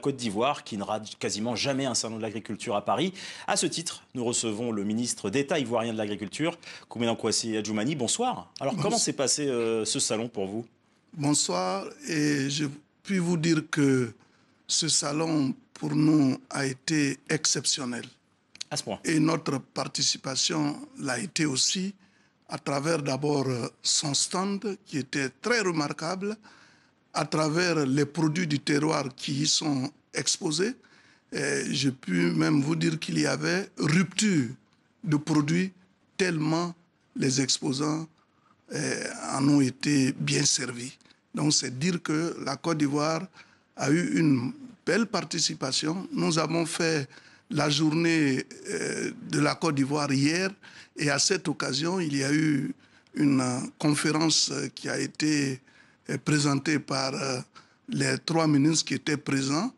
Côte d'Ivoire, qui ne rate quasiment jamais un salon de l'agriculture à Paris. À ce titre, nous recevons le ministre d'État ivoirien de l'Agriculture, Koumédan Kouassi Adjoumani. Bonsoir. Alors, comment s'est passé ce salon pour vous? Bonsoir, et je puis vous dire que ce salon, pour nous, a été exceptionnel. À ce point. Et notre participation l'a été aussi, à travers d'abord son stand, qui était très remarquable, à travers les produits du terroir qui y sont exposés. Je puis même vous dire qu'il y avait rupture de produits tellement les exposants en ont été bien servis. Donc c'est dire que la Côte d'Ivoire a eu une belle participation. Nous avons fait la journée de la Côte d'Ivoire hier, et à cette occasion, il y a eu une conférence qui a été présentée par les 3 ministres qui étaient présents,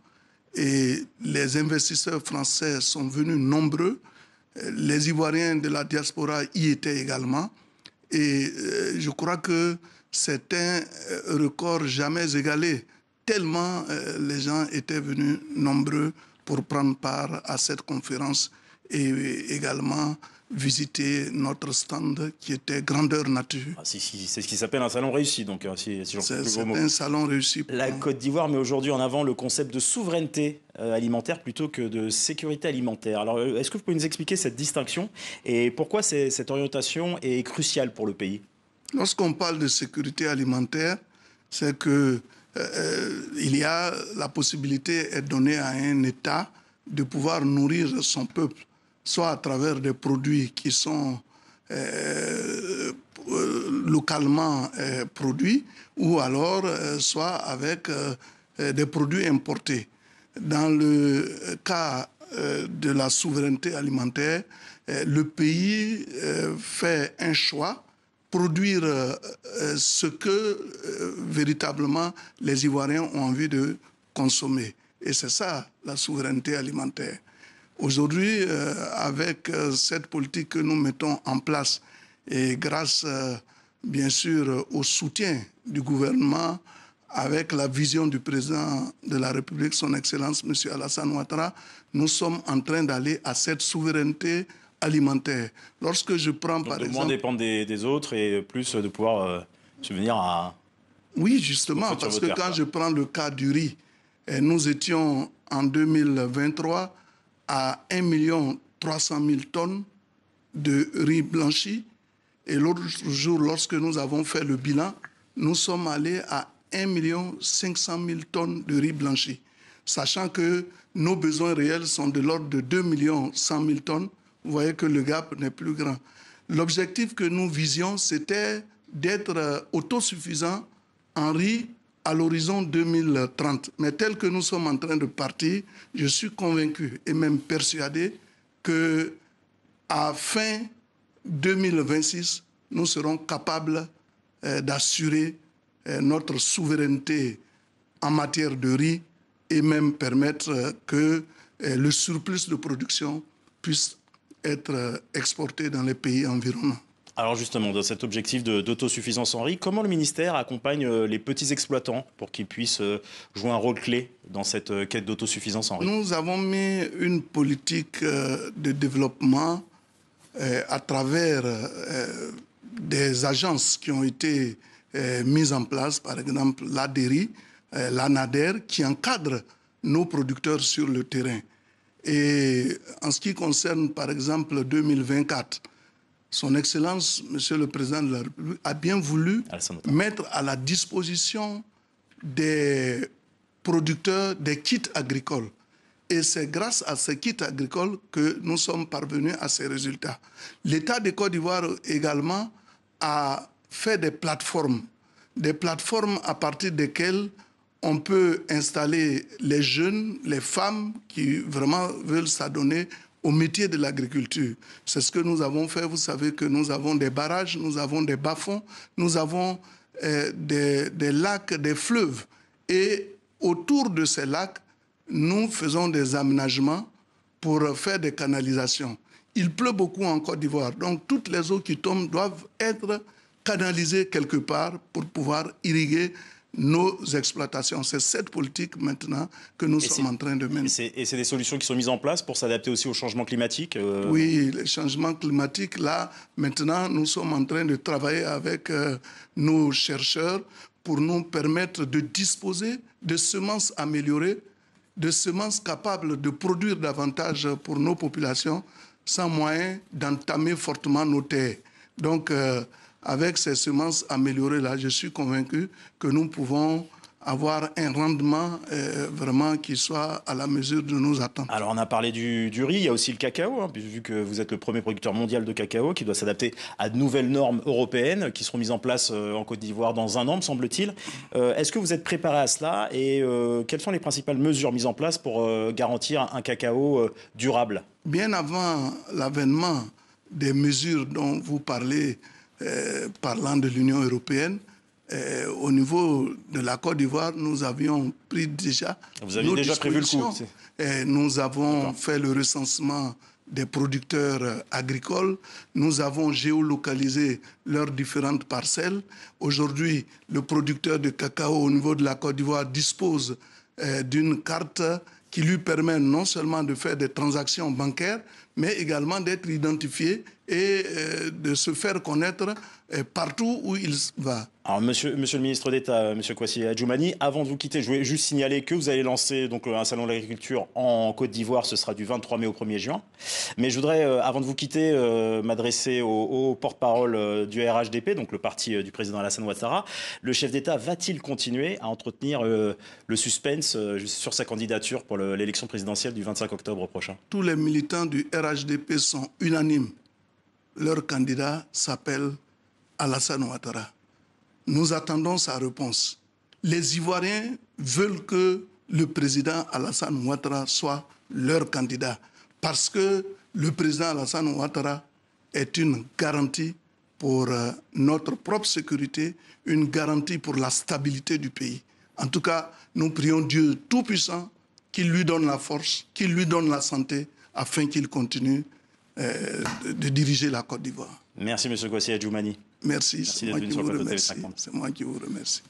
et les investisseurs français sont venus nombreux. Les Ivoiriens de la diaspora y étaient également. Et je crois que c'est un record jamais égalé, tellement les gens étaient venus nombreux pour prendre part à cette conférence et également visiter notre stand qui était grandeur nature. C'est ce qui s'appelle un salon réussi, donc si c'est un salon réussi. La Côte d'Ivoire met aujourd'hui en avant le concept de souveraineté alimentaire plutôt que de sécurité alimentaire. Alors, est-ce que vous pouvez nous expliquer cette distinction et pourquoi cette orientation est cruciale pour le pays? Lorsqu'on parle de sécurité alimentaire, c'est que il y a la possibilité est donnée à un État de pouvoir nourrir son peuple, soit à travers des produits qui sont localement produits, ou alors soit avec des produits importés. Dans le cas de la souveraineté alimentaire, le pays fait un choix, produire ce que véritablement les Ivoiriens ont envie de consommer. Et c'est ça, la souveraineté alimentaire. Aujourd'hui, avec cette politique que nous mettons en place, et grâce, bien sûr, au soutien du gouvernement, avec la vision du président de la République, son Excellence, M. Alassane Ouattara, nous sommes en train d'aller à cette souveraineté alimentaire. Lorsque je prends, par exemple... moins dépendre des autres et plus de pouvoir subvenir à... Oui, justement, parce que quand je prends le cas du riz, nous étions en 2023 à 1 300 000 tonnes de riz blanchi. Et l'autre jour, lorsque nous avons fait le bilan, nous sommes allés à 1 500 000 tonnes de riz blanchi. Sachant que nos besoins réels sont de l'ordre de 2 100 000 tonnes, vous voyez que le gap n'est plus grand. L'objectif que nous visions, c'était d'être autosuffisants en riz à l'horizon 2030. Mais tel que nous sommes en train de partir, je suis convaincu et même persuadé qu'à fin 2026, nous serons capables d'assurer notre souveraineté en matière de riz et même permettre que le surplus de production puisse être exporté dans les pays environnants. Alors justement, dans cet objectif d'autosuffisance en riz, comment le ministère accompagne les petits exploitants pour qu'ils puissent jouer un rôle clé dans cette quête d'autosuffisance en riz? Nous avons mis une politique de développement à travers des agences qui ont été mises en place, par exemple l'ADERI, l'ANADER, qui encadre nos producteurs sur le terrain. Et en ce qui concerne, par exemple, 2024, Son Excellence, Monsieur le Président de la République, a bien voulu mettre à la disposition des producteurs des kits agricoles. Et c'est grâce à ces kits agricoles que nous sommes parvenus à ces résultats. L'État de Côte d'Ivoire également a fait des plateformes à partir desquelles on peut installer les jeunes, les femmes qui vraiment veulent s'adonner au métier de l'agriculture. C'est ce que nous avons fait. Vous savez que nous avons des barrages, nous avons des bas-fonds, nous avons des lacs, des fleuves. Et autour de ces lacs, nous faisons des aménagements pour faire des canalisations. Il pleut beaucoup en Côte d'Ivoire, donc toutes les eaux qui tombent doivent être canalisées quelque part pour pouvoir irriguer nos exploitations. C'est cette politique maintenant que nous sommes en train de mener. Et c'est des solutions qui sont mises en place pour s'adapter aussi au changement climatique Oui, le changement climatique, là, maintenant, nous sommes en train de travailler avec nos chercheurs pour nous permettre de disposer de semences améliorées, de semences capables de produire davantage pour nos populations sans moyen d'entamer fortement nos terres. Donc, avec ces semences améliorées-là, je suis convaincu que nous pouvons avoir un rendement vraiment qui soit à la mesure de nos attentes. Alors on a parlé du riz, il y a aussi le cacao, hein, vu que vous êtes le premier producteur mondial de cacao qui doit s'adapter à de nouvelles normes européennes qui seront mises en place en Côte d'Ivoire dans un an, me semble-t-il. Est-ce que vous êtes préparé à cela et quelles sont les principales mesures mises en place pour garantir un cacao durable? Bien avant l'avènement des mesures dont vous parlez, parlant de l'Union européenne, au niveau de la Côte d'Ivoire, nous avions pris déjà. Vous aviez déjà prévu le coup. Nous avons fait le recensement des producteurs agricoles. Nous avons géolocalisé leurs différentes parcelles. Aujourd'hui, le producteur de cacao au niveau de la Côte d'Ivoire dispose d'une carte qui lui permet non seulement de faire des transactions bancaires, mais également d'être identifié et de se faire connaître partout où il va. Alors, monsieur le ministre d'État, monsieur Kwasi Adjoumani, avant de vous quitter, je voulais juste signaler que vous allez lancer donc, un salon de l'agriculture en Côte d'Ivoire. Ce sera du 23 mai au 1er juin. Mais je voudrais, avant de vous quitter, m'adresser au porte-parole du RHDP, donc le parti du président Alassane Ouattara. Le chef d'État va-t-il continuer à entretenir le suspense sur sa candidature pour l'élection présidentielle du 25 octobre prochain? Tous les militants du RHDP sont unanimes. Leur candidat s'appelle Alassane Ouattara. Nous attendons sa réponse. Les Ivoiriens veulent que le président Alassane Ouattara soit leur candidat parce que le président Alassane Ouattara est une garantie pour notre propre sécurité, une garantie pour la stabilité du pays. En tout cas, nous prions Dieu Tout-Puissant qu'il lui donne la force, qu'il lui donne la santé afin qu'il continue de diriger la Côte d'Ivoire. Merci, monsieur Kwasi Adjoumani. Merci, c'est moi qui vous remercie. C'est moi qui vous remercie.